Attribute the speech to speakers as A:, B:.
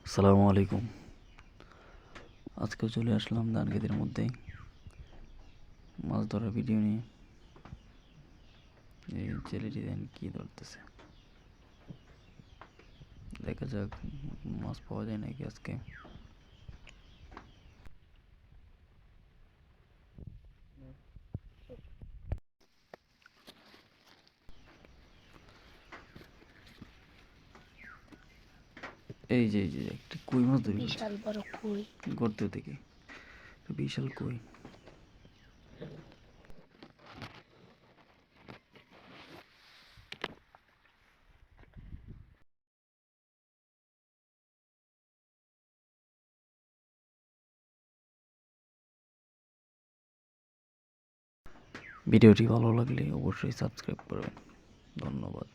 A: আসসালামু আলাইকুম। আজকে চলে আসলাম ধান ক্ষেতের মধ্যে মাছ ধরার ভিডিও নিয়ে। এই ছেলেটি দেন কি ধরতেছে, দেখা যাক মাছ পাওয়া যায় নাকি আজকে। এই যে একটা কই মাছ ধরি ফেলছি
B: বিশাল বড় কই।
A: গর্ত থেকে, বিশাল কই। ভিডিওটি ভালো লাগলে অবশ্যই সাবস্ক্রাইব করবেন। ধন্যবাদ।